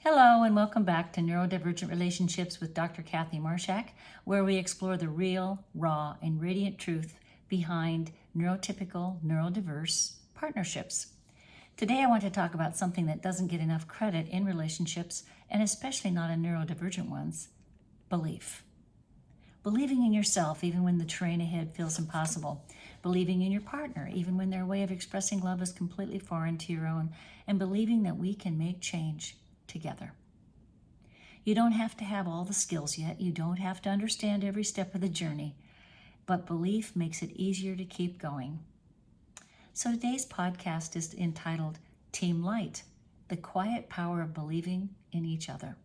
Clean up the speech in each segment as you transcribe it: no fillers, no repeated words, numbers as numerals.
Hello and welcome back to Neurodivergent Relationships with Dr. Kathy Marshak, where we explore the real, raw, and radiant truth behind neurotypical, neurodiverse partnerships. Today I want to talk about something that doesn't get enough credit in relationships, and especially not in neurodivergent ones: belief. Believing in yourself even when the terrain ahead feels impossible. Believing in your partner even when their way of expressing love is completely foreign to your own. And believing that we can make change together. You don't have to have all the skills yet. You don't have to understand every step of the journey. But belief makes it easier to keep going. So today's podcast is entitled Team Light, the quiet power of believing in each other.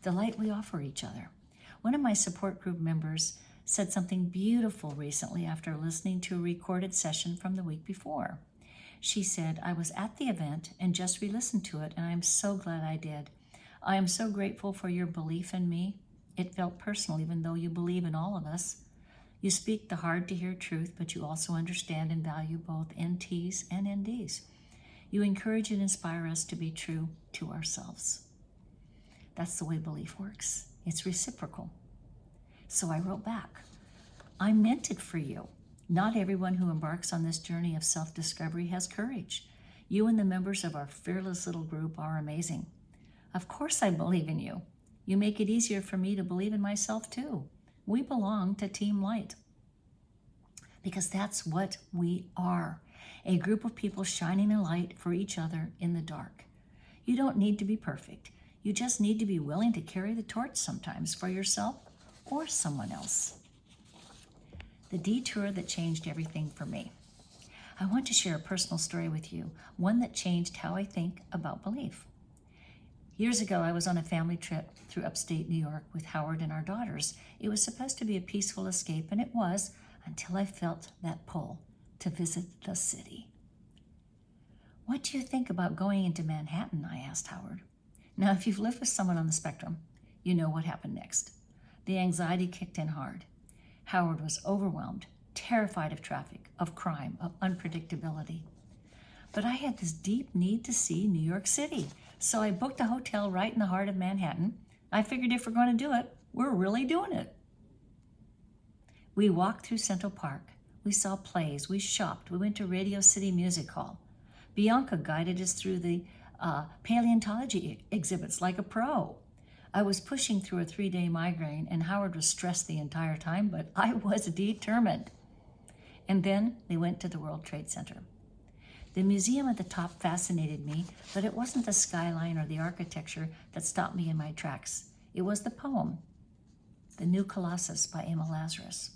The light we offer each other. One of my support group members said something beautiful recently after listening to a recorded session from the week before. She said, "I was at the event and just re-listened to it, and I'm so glad I did. I am so grateful for your belief in me. It felt personal, even though you believe in all of us. You speak the hard-to-hear truth, but you also understand and value both NTs and NDs. You encourage and inspire us to be true to ourselves." That's the way belief works. It's reciprocal. So I wrote back, "I meant it for you. Not everyone who embarks on this journey of self-discovery has courage. You and the members of our fearless little group are amazing. Of course I believe in you. You make it easier for me to believe in myself too. We belong to Team Light." Because that's what we are, a group of people shining a light for each other in the dark. You don't need to be perfect. You just need to be willing to carry the torch sometimes for yourself or someone else. The detour that changed everything for me. I want to share a personal story with you, one that changed how I think about belief. Years ago, I was on a family trip through upstate New York with Howard and our daughters. It was supposed to be a peaceful escape, and it was, until I felt that pull to visit the city. "What do you think about going into Manhattan?" I asked Howard. Now, if you've lived with someone on the spectrum, you know what happened next. The anxiety kicked in hard. Howard was overwhelmed, terrified of traffic, of crime, of unpredictability. But I had this deep need to see New York City, so I booked a hotel right in the heart of Manhattan. I figured if we're going to do it, we're really doing it. We walked through Central Park. We saw plays. We shopped. We went to Radio City Music Hall. Bianca guided us through the paleontology exhibits like a pro. I was pushing through a 3-day migraine, and Howard was stressed the entire time, but I was determined. And then we went to the World Trade Center. The museum at the top fascinated me, but it wasn't the skyline or the architecture that stopped me in my tracks. It was the poem, The New Colossus by Lazarus.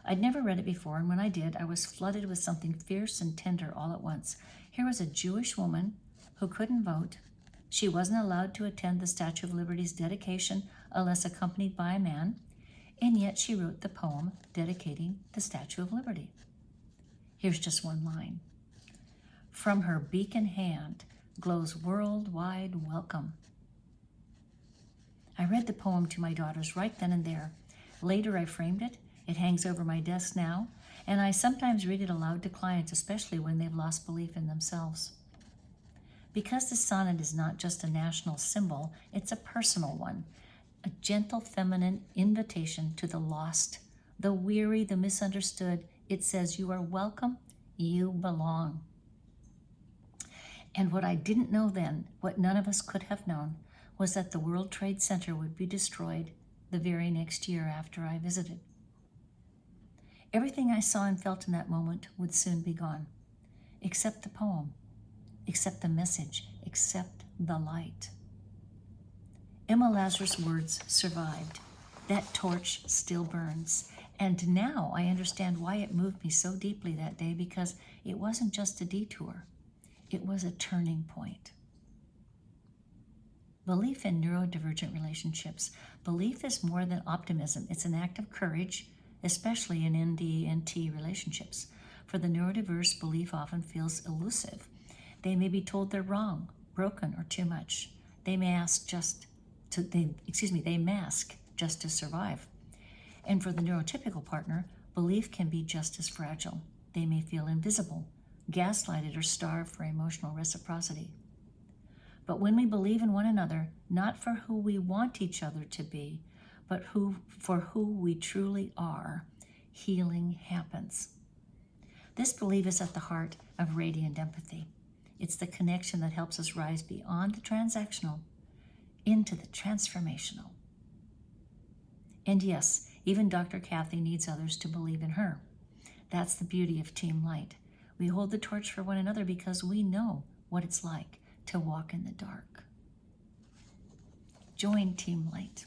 I'd never read it before, and when I did, I was flooded with something fierce and tender all at once. Here was a Jewish woman who couldn't vote. She wasn't allowed to attend the Statue of Liberty's dedication unless accompanied by a man, and yet she wrote the poem dedicating the Statue of Liberty. Here's just one line. "From her beacon hand glows worldwide welcome." I read the poem to my daughters right then and there. Later I framed it. It hangs over my desk now, and I sometimes read it aloud to clients, especially when they've lost belief in themselves. Because the sonnet is not just a national symbol, it's a personal one, a gentle feminine invitation to the lost, the weary, the misunderstood. It says, "You are welcome, you belong." And what I didn't know then, what none of us could have known, was that the World Trade Center would be destroyed the very next year after I visited. Everything I saw and felt in that moment would soon be gone, except the poem, except the message, except the light. Lazarus' words survived. That torch still burns. And now I understand why it moved me so deeply that day, because it wasn't just a detour. It was a turning point. Belief in neurodivergent relationships. Belief is more than optimism. It's an act of courage, especially in ND and T relationships. For the neurodiverse, belief often feels elusive. They may be told they're wrong, broken, or too much. They mask just to survive. And for the neurotypical partner, belief can be just as fragile. They may feel invisible, gaslighted, or starved for emotional reciprocity. But when we believe in one another, not for who we want each other to be, but for who we truly are, healing happens. This belief is at the heart of radiant empathy. It's the connection that helps us rise beyond the transactional into the transformational. And yes, even Dr. Kathy needs others to believe in her. That's the beauty of Team Light. We hold the torch for one another because we know what it's like to walk in the dark. Join Team Light.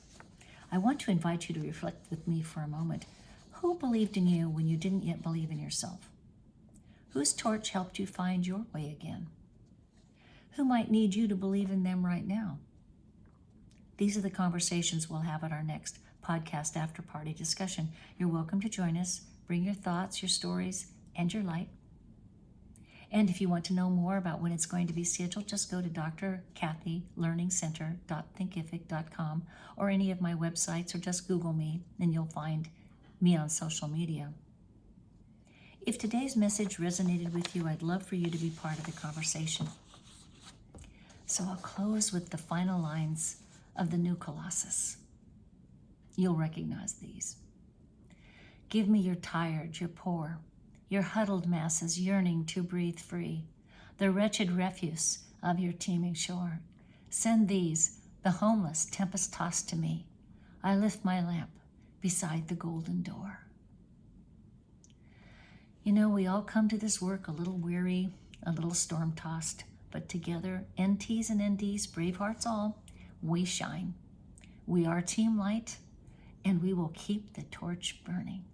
I want to invite you to reflect with me for a moment. Who believed in you when you didn't yet believe in yourself? Whose torch helped you find your way again? Who might need you to believe in them right now? These are the conversations we'll have at our next podcast after party discussion. You're welcome to join us. Bring your thoughts, your stories, and your light. And if you want to know more about when it's going to be scheduled, just go to drkathylearningcenter.thinkific.com or any of my websites, or just Google me and you'll find me on social media. If today's message resonated with you, I'd love for you to be part of the conversation. So I'll close with the final lines of the New Colossus. You'll recognize these. Give me your tired, your poor, your huddled masses yearning to breathe free, the wretched refuse of your teeming shore. Send these, the homeless, tempest-tossed to me. I lift my lamp beside the golden door. You know, we all come to this work a little weary, a little storm-tossed, but together, NTs and NDs, brave hearts all, we shine. We are Team Light, and we will keep the torch burning.